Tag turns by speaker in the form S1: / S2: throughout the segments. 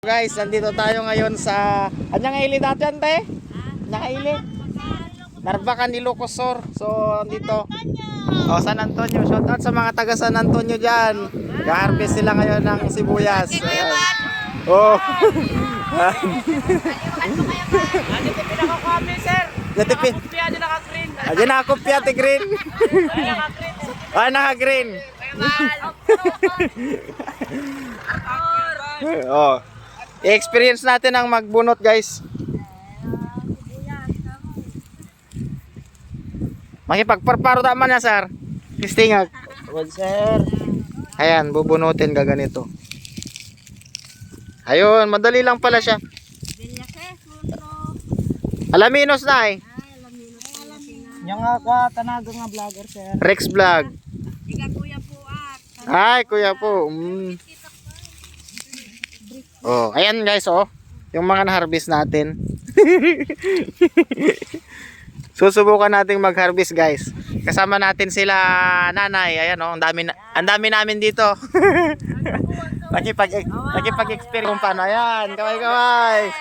S1: Guys, nandito tayo ngayon sa anyang ili dati ante? Nakaili. Narbacan, Ilocos Sur. So, dito. Oh, San Antonio. Shout out sa mga taga San Antonio diyan. Ga-harvest sila ngayon ng sibuyas. Ayan. Oh.
S2: Dito pinakakuha sir.
S1: Natipi.
S2: Kuya dyan naka-green.
S1: Ayan na ako piyate green. Ay, naka-green. Oh. I-experience natin ang magbunot, guys. Makipagparparo naman na, sir. Kistingag.
S2: Well, sir.
S1: Ayan, bubunutin ka ganito. Ayun, madali lang pala siya. Alaminos na eh.
S2: Yung nga tanaga nga vlogger, sir.
S1: Rex Vlog.
S3: Ika kuya po
S1: Ay, kuya po. Oh, ayan guys, oh. Yung mga na-harvest natin. Susubukan nating mag-harvest, guys. Kasama natin sila nanay. Ayan, oh, ang dami namin dito. Nakipag-experience kung paano. Ayan, kaway-kaway.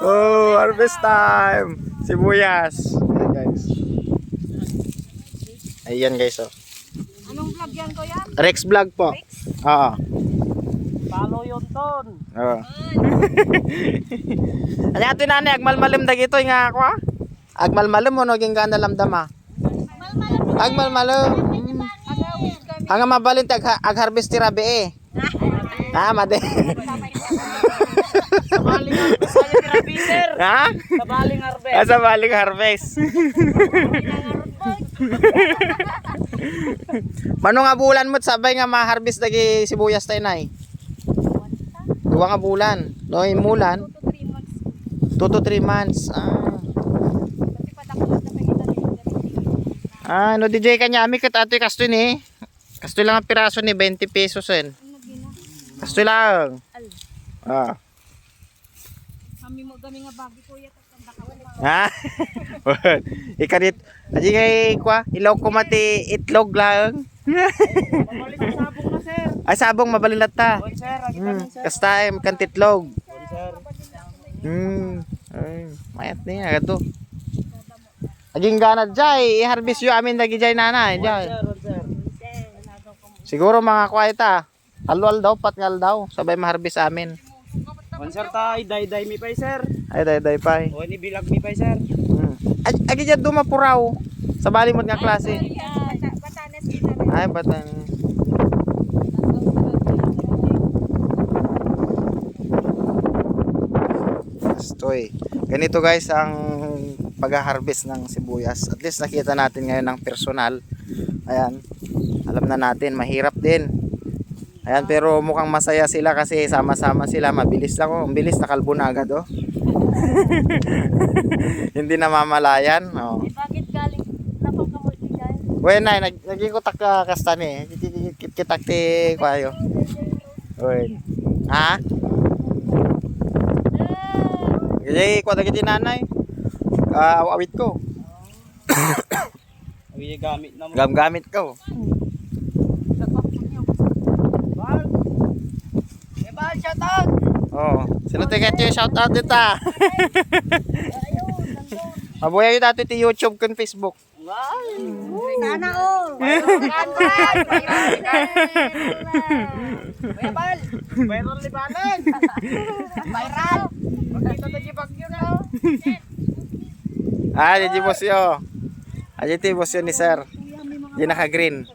S1: Oh, harvest time. Sibuyas. Ayan, guys. Ayan, guys, oh.
S3: Anong vlog yan ko yan?
S1: Rex Vlog po. Oo.
S2: Follow yun ton.
S1: Oo. Ano ato nanay, agmalmalim dagito nga ako ha? Agmalmalim mo naging gana lamdama. Agmalmalim. Ang mabalint ag-harvest ti rabi eh. Ah, made.
S2: Sabaling harvest kaya sir.
S1: Ha?
S2: Sabaling harvest.
S1: Asa baling harvest. Mano nga bulan mo't sabay nga ma-harvest dagi sibuyas tayo nay? 2 nga bulan. No, imulan. 2 to 3 months. No DJ kanya ami kat atoy kastoy ni. Kastoy lang ang piraso ni 20 pesos en. Kastoy lang. Ah.
S3: Kami mo gami nga bagi kuya tatanda ka.
S1: Ha? Ikarit. Aji kay kwa, ilaw ko mati itlog lang.
S2: Mabalik sa sabong na, sir.
S1: Ay sabong mabalilat ta.
S2: Bon, sir. Kita niyo, sir.
S1: Kasta kan titlog.
S2: Bon, sir.
S1: Ay, mayat niya gato. Aging ganad jay, i-harvest yo amin dagi jay nanay jay.
S2: Bon, sir.
S1: Siguro mga kwaita. Alwal daw, patngal daw, sabay ma-harvest amin.
S2: Bon, sir, tay day mi pay, sir.
S1: Ay day pay.
S2: O ni bilag mi pay, sir.
S1: Agi jad dumapuraw. Sa balimod nga klase.
S3: Batanes kita rin.
S1: Ay batan. Astoy. Ganito guys ang pag-harvest ng sibuyas. At least nakita natin ngayon ng personal. Ayan. Alam na natin, mahirap din. Ayan, pero mukhang masaya sila kasi sama-sama sila. Mabilis lang, oh. Ang bilis, nakalbo na agad, oh. Hindi namamalayan, oh.
S3: Bakit galing napang kamoy dyan?
S1: Bueno, nagikutak ka kasta ni. Kitak ti kwayo. Oy. Ha? Gaya ko dagiti nanay. Awit ko.
S2: Awi gamit na mo.
S1: Gamgamit ko.
S2: Bal. Eh, bal, shout out.
S1: Oh, sino tiket yung shout out dito? Mabuhay dati ti YouTube kun Facebook.
S3: Sana all.
S2: Bal. Viral libanan. Viral. Magkita na bagyo na.
S1: Di bosyo. Ti bosyo ni sir. Di naka-green.